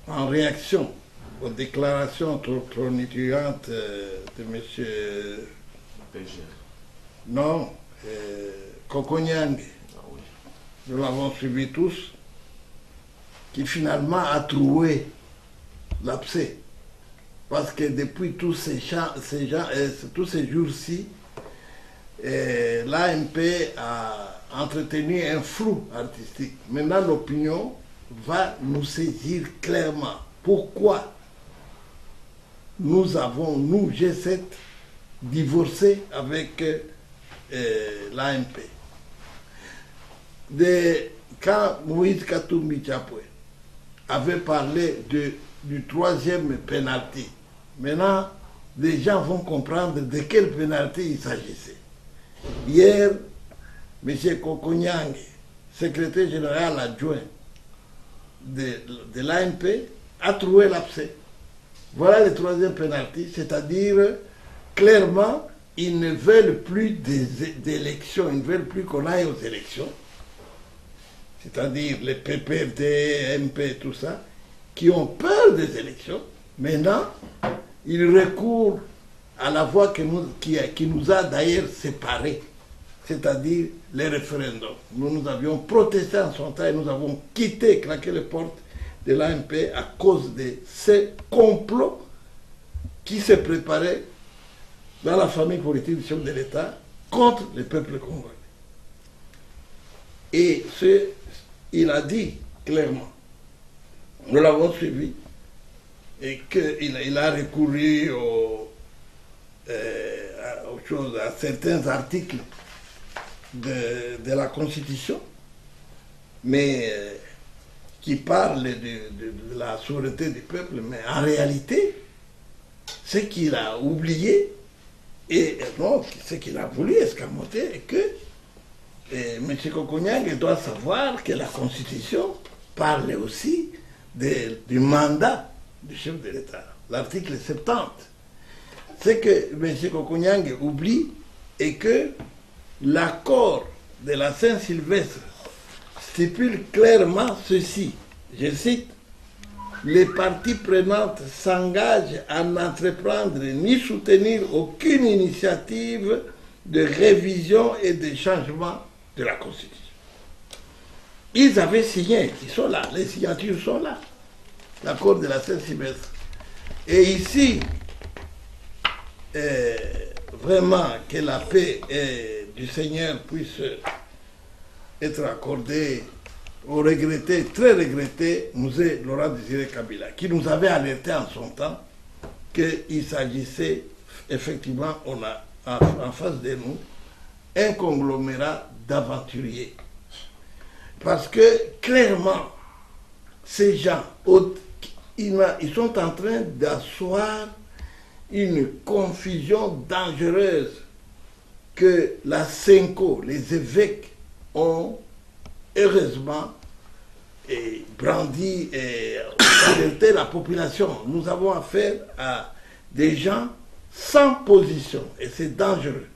en réaction aux déclarations tonitruantes de M. Non, Kokonyang, nous l'avons suivi tous, qui finalement a trouvé l'abcès. Parce que depuis tous ces jours-ci, l'AMP a entretenu un flou artistique. Maintenant, l'opinion va nous saisir clairement. Pourquoi nous avons, nous, G7, divorcé avec l'AMP. Quand Moïse Katumbi Chapwe avait parlé du troisième pénalty, maintenant, les gens vont comprendre de quel pénalty il s'agissait. Hier, M. Kokonyang, secrétaire général adjoint de l'AMP, a trouvé l'abcès. Voilà le troisième pénalty, c'est-à-dire, clairement, ils ne veulent plus d'élections, ils ne veulent plus qu'on aille aux élections. C'est-à-dire les PPD, MP, tout ça, qui ont peur des élections. Maintenant, ils recourent à la voie qui nous a d'ailleurs séparés, c'est-à-dire les référendums. Nous avions protesté en son temps et nous avons quitté, claqué les portes de l'AMP à cause de ces complots qui se préparaient dans la famille politique du chef de l'État contre le peuple congolais. Et il a dit clairement, nous l'avons suivi, et qu'il a recouru à certains articles de la Constitution, mais qui parlent de la souveraineté du peuple, mais en réalité, ce qu'il a oublié, et non, ce qu'il a voulu escamoter, est que M. Kokonyang doit savoir que la Constitution parle aussi du mandat du chef de l'État, l'article 70. Ce que M. Kokonyang oublie est que l'accord de la Saint-Sylvestre stipule clairement ceci, je cite, les parties prenantes s'engagent à n'entreprendre ni soutenir aucune initiative de révision et de changement de la Constitution. Ils avaient signé, ils sont là, les signatures sont là, l'accord de la Saint-Sylvestre. Et ici, vraiment que la paix du Seigneur puisse être accordée au regretté, très regretté, Mzee Laurent Désiré Kabila, qui nous avait alerté en son temps qu'il s'agissait, effectivement, on a en face de nous un conglomérat d'aventuriers. Parce que, clairement, ces gens, ils sont en train d'asseoir une confusion dangereuse que la Senko, les évêques, ont heureusement brandi et alerté la population. Nous avons affaire à des gens sans position et c'est dangereux.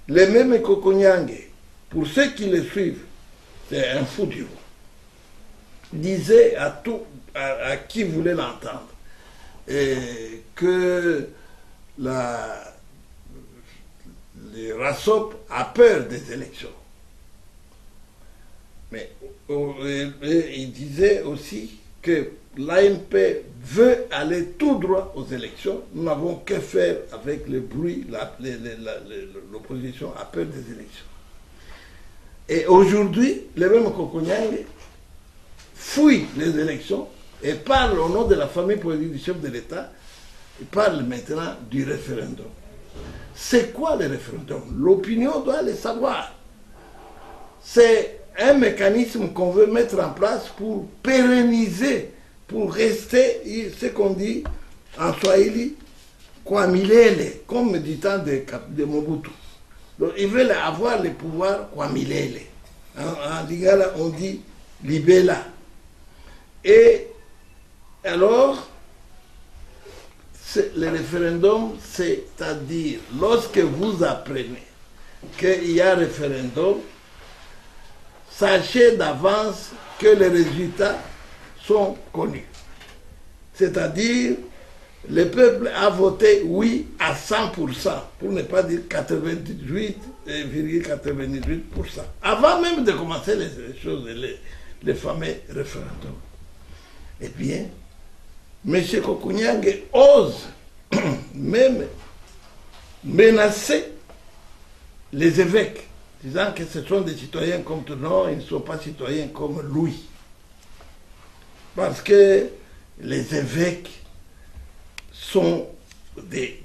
Les mêmes Kokonyang, pour ceux qui le suivent, c'est un fou du roi, disait à qui voulait l'entendre que le RASOP a peur des élections. Mais il disait aussi que l'AMP veut aller tout droit aux élections. Nous n'avons que faire avec le bruit, l'opposition a peur des élections. Et aujourd'hui, le même Kokonyang fouille les élections et parle au nom de la famille politique du chef de l'État. Il parle maintenant du référendum. C'est quoi le référendum? L'opinion doit le savoir. C'est un mécanisme qu'on veut mettre en place pour pérenniser, pour rester, ce qu'on dit en Swahili, kwa milele, comme du temps de Mobutu. Donc ils veulent avoir le pouvoir kwa milele. En Lingala, on dit libella. Et alors, le référendum, c'est-à-dire, lorsque vous apprenez qu'il y a un référendum, sachez d'avance que les résultats sont connus. C'est-à-dire, le peuple a voté oui à 100%, pour ne pas dire 98,98%. Avant même de commencer les choses, les fameux référendums. Eh bien, M. Kokou-Nyange ose même menacer les évêques, disant que ce sont des citoyens comme tout le monde, ils ne sont pas citoyens comme lui. Parce que les évêques sont des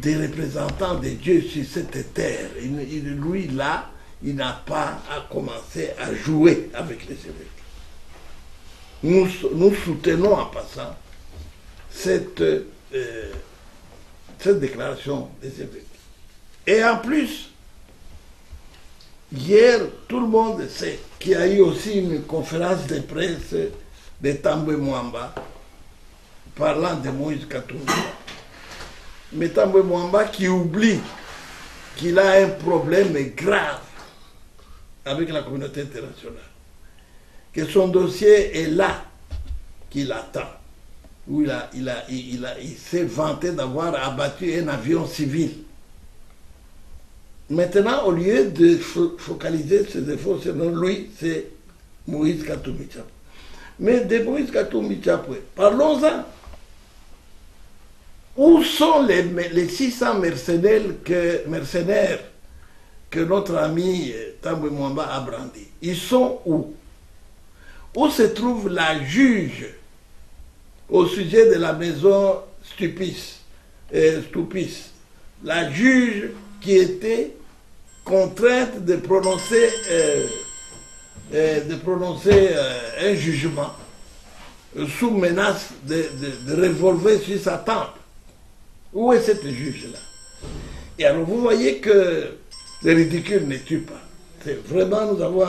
représentants de Dieu sur cette terre. Lui, là, il n'a pas à commencer à jouer avec les évêques. Nous soutenons en passant cette déclaration des évêques. Et en plus, hier, tout le monde sait qu'il y a eu aussi une conférence de presse de Tambwe Mwamba parlant de Moïse Katumbi. Mais Tambwe Mwamba qui oublie qu'il a un problème grave avec la communauté internationale. Que son dossier est là, qu'il attend. Où il s'est vanté d'avoir abattu un avion civil. Maintenant, au lieu de focaliser ses efforts sur lui, c'est Moïse Katumbi Chapwe. Mais de Moïse Katumbi Chapwe, parlons-en. Où sont les 600 mercenaires que notre ami Tambwe Mwamba a brandis? Ils sont où? Où se trouve la juge au sujet de la maison Stupis, la juge qui était contrainte de prononcer un jugement sous menace de revolver sur sa tempe? Où est cette juge-là? Et alors vous voyez que le ridicule ne tue pas. C'est vraiment, nous avons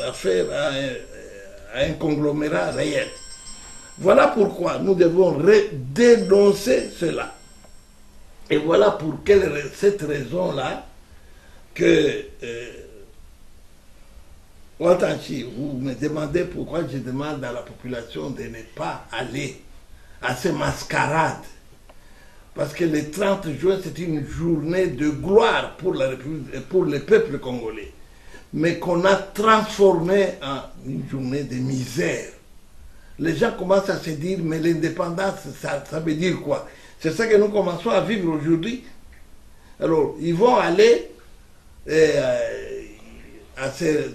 affaire à un conglomérat réel. Voilà pourquoi nous devons dénoncer cela. Et voilà pour cette raison-là que Ouattanchi, vous me demandez pourquoi je demande à la population de ne pas aller à ces mascarades. Parce que le 30 juin, c'est une journée de gloire pour la République, pour le peuple congolais, mais qu'on a transformé en une journée de misère. Les gens commencent à se dire, mais l'indépendance, ça veut dire quoi? C'est ça que nous commençons à vivre aujourd'hui. Alors, ils vont aller à ces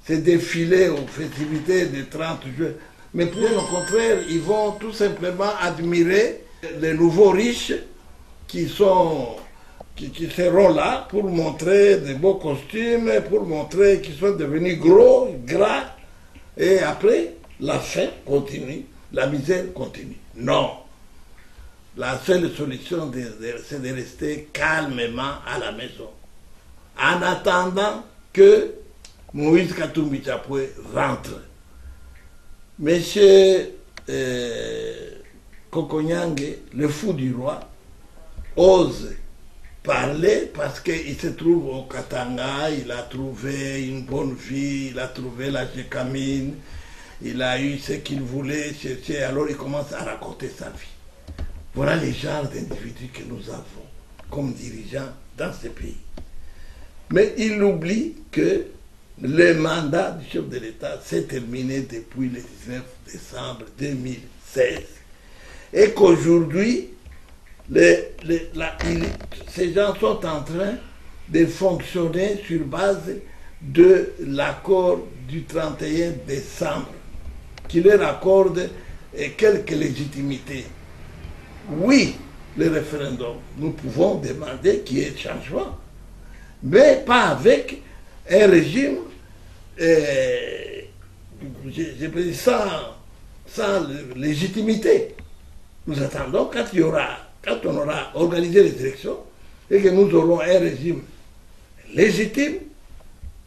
défilés aux festivités du 30 juin, mais pour le contraire, ils vont tout simplement admirer les nouveaux riches qui seront là pour montrer de beaux costumes, pour montrer qu'ils sont devenus gros, gras, et après, la faim continue, la misère continue. Non. La seule solution, c'est de rester calmement à la maison, en attendant que Moïse Katumbi Chapwe rentre. Monsieur Kokou-Nyange, le fou du roi, ose parler parce qu'il se trouve au Katanga, il a trouvé une bonne vie, il a trouvé la Gécamine, il a eu ce qu'il voulait chercher, alors il commence à raconter sa vie. Voilà les genres d'individus que nous avons comme dirigeants dans ce pays. Mais il oublie que le mandat du chef de l'État s'est terminé depuis le 19 décembre 2016 et qu'aujourd'hui, ces gens sont en train de fonctionner sur base de l'accord du 31 décembre qui leur accorde quelque légitimité. Oui, le référendum, nous pouvons demander qu'il y ait changement, mais pas avec un régime sans légitimité. Nous attendons quand on aura organisé les élections et que nous aurons un régime légitime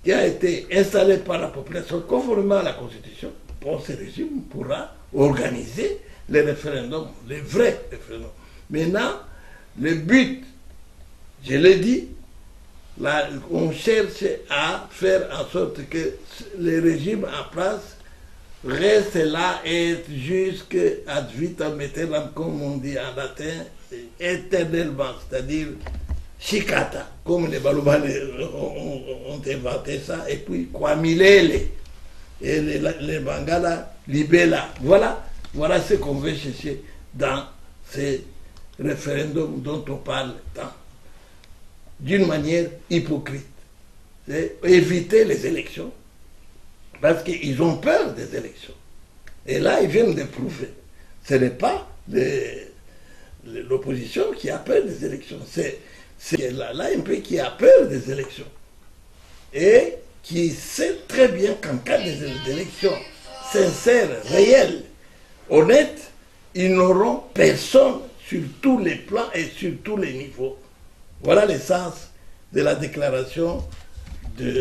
qui a été installé par la population conformément à la Constitution. Pour ce régime pourra organiser les référendums, les vrais référendums. Maintenant, le but, je l'ai dit, là, on cherche à faire en sorte que les régimes en place reste là et jusqu'à ad vitam aeternam, comme on dit en latin, éternellement, c'est-à-dire chicata, comme les Balobans ont inventé ça, et puis Kwamilele, et les Bangala, Libela. Voilà ce qu'on veut chercher dans ces référendums dont on parle tant, d'une manière hypocrite. C'est éviter les élections, parce qu'ils ont peur des élections. Et là, ils viennent de prouver. Ce n'est pas l'opposition qui a peur des élections, c'est l'AMP qui a peur des élections. Et qui sait très bien qu'en cas d'élections sincères, réelles, honnêtes, ils n'auront personne sur tous les plans et sur tous les niveaux. Voilà l'essence de la déclaration du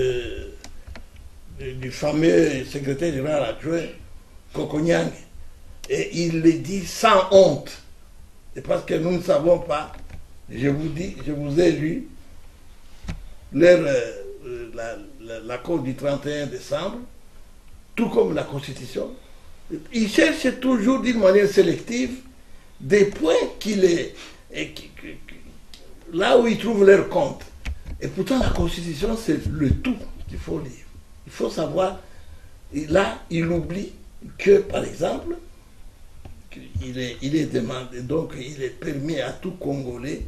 fameux secrétaire général adjoint Kokonyang. Et il le dit sans honte. Et parce que nous ne savons pas, je vous ai lu l'accord du 31 décembre, tout comme la Constitution. Ils cherchent toujours d'une manière sélective des points là où ils trouvent leur compte. Et pourtant, la Constitution, c'est le tout qu'il faut lire. Il faut savoir, là, il oublie que, par exemple, il est demandé, donc il est permis à tout Congolais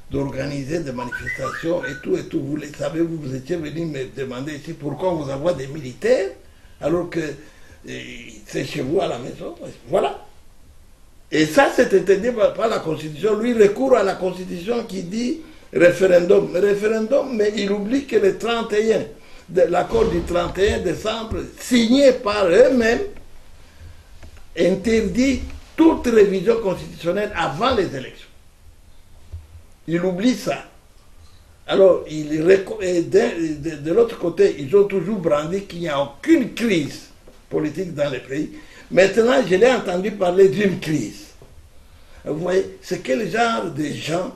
d'organiser des manifestations et tout. Vous le savez, vous étiez venu me demander ici pourquoi vous avez des militaires alors que c'est chez vous à la maison. Voilà. Et ça, c'est interdit par la Constitution. Lui recourt à la Constitution qui dit référendum, mais il oublie que le 31, l'accord du 31 décembre, signé par eux-mêmes, interdit toute révision constitutionnelle avant les élections. Il oublie ça. Alors, de l'autre côté, ils ont toujours brandi qu'il n'y a aucune crise politique dans le pays. Maintenant, je l'ai entendu parler d'une crise. Vous voyez, c'est quel genre de gens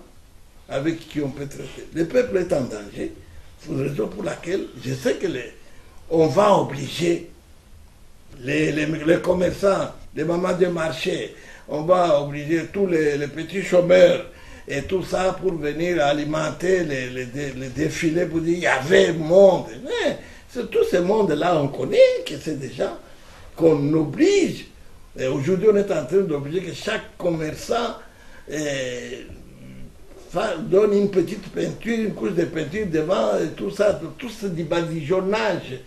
avec qui on peut traiter. Le peuple est en danger, c'est la raison pour laquelle je sais que on va obliger les commerçants, les mamans de marché, on va obliger tous les petits chômeurs et tout ça pour venir alimenter les défilés pour dire qu'il y avait monde. Mais tout ce monde-là, on connaît que c'est des gens qu'on oblige. Et aujourd'hui, on est en train d'obliger que chaque commerçant donne une petite peinture, une couche de peinture devant, et tout ça, tout c'est du badigeonnage.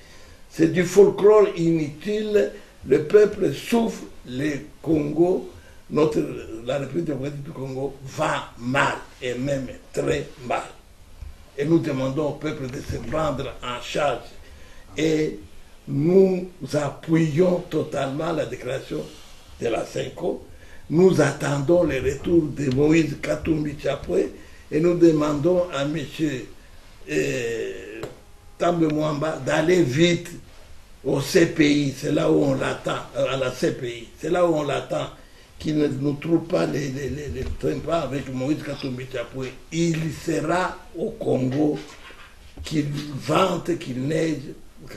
C'est du folklore inutile. Le peuple souffre, le Congo, la République démocratique du Congo va mal, et même très mal. Et nous demandons au peuple de se prendre en charge. Et nous appuyons totalement la déclaration de la CENCO. Nous attendons le retour de Moïse Katumbi Chapwe et nous demandons à M. Tambe Mwamba d'aller vite au CPI, c'est là où on l'attend, à la CPI, c'est là où on l'attend, qu'il ne nous trouve pas les traîne pas avec Moïse Katumbi Chapwe. Il sera au Congo, qu'il vente, qu'il neige,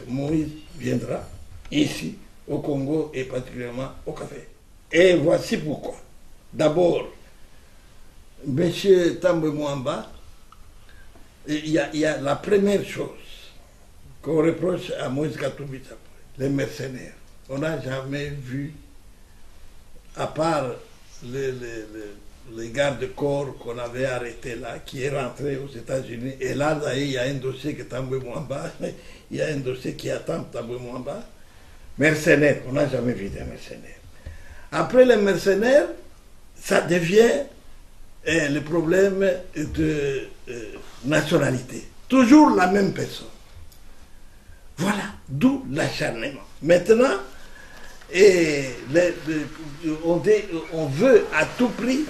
Moïse viendra ici, au Congo et particulièrement au Café. Et voici pourquoi. D'abord, M. Tambe Mwamba, il y a la première chose qu'on reproche à Moïse Katumbi Chapwe, les mercenaires. On n'a jamais vu, à part les gardes-corps qu'on avait arrêtés là, qui est rentré aux États-Unis. Et là, il y a un dossier que Tambe Mwamba, il y a un dossier qui attend Tambe Mwamba. Mercenaires, on n'a jamais vu des mercenaires. Après les mercenaires, ça devient le problème de nationalité. Toujours la même personne. Voilà, d'où l'acharnement. Maintenant, on veut à tout prix,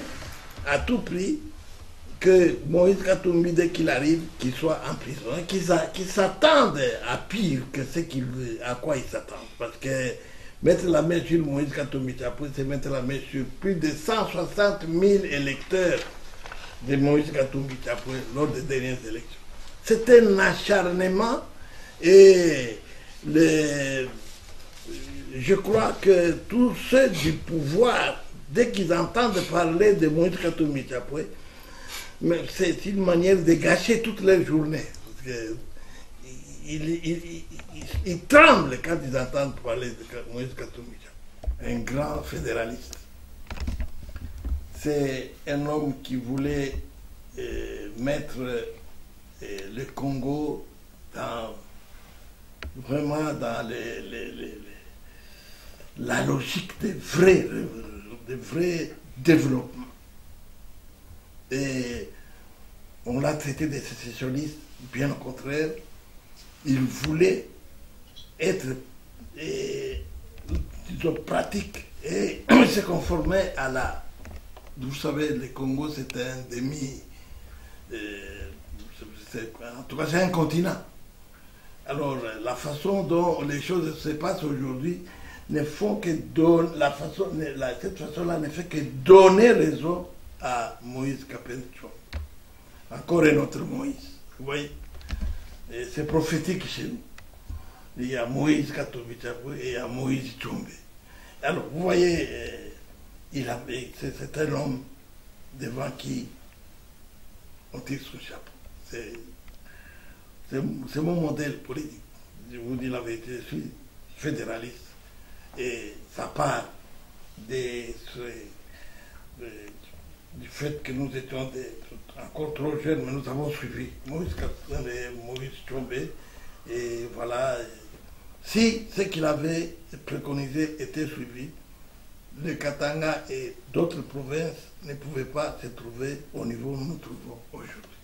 que Moïse Katumbi, dès qu'il arrive, qu'il soit en prison, qu'il s'attende à pire que à quoi il s'attend. Parce que mettre la main sur Moïse Katumbi Chapwe, c'est mettre la main sur plus de 160 000 électeurs de Moïse Katumbi Chapwe lors des dernières élections. C'est un acharnement et je crois que tous ceux du pouvoir, dès qu'ils entendent parler de Moïse Katumbi Chapwe, c'est une manière de gâcher toute leur journée. Parce que ils tremblent quand ils entendent parler de Moïse Katumbi Chapwe, un grand fédéraliste. C'est un homme qui voulait mettre le Congo vraiment dans la logique des vrais développements. Et on l'a traité de sécessionniste, bien au contraire. Il voulait être pratique et se conformer à la... Vous savez, le Congo, c'est un demi... en tout cas, c'est un continent. Alors, la façon dont les choses se passent aujourd'hui ne font que donner... cette façon-là ne fait que donner raison à Moïse Kapencho. Encore un autre Moïse. Vous voyez, c'est prophétique chez nous. Il y a Moïse Katumbi Chapwe et il y a Moïse Tshombe. Alors, vous voyez... c'est un homme devant qui on tire son chapeau. C'est mon modèle politique. Je vous dis la vérité, je suis fédéraliste. Et ça part du fait que nous étions encore trop jeunes, mais nous avons suivi Moïse Katumbi et Moïse Tshombe. Et voilà, si ce qu'il avait préconisé était suivi, le Katanga et d'autres provinces ne pouvaient pas se trouver au niveau où nous nous trouvons aujourd'hui.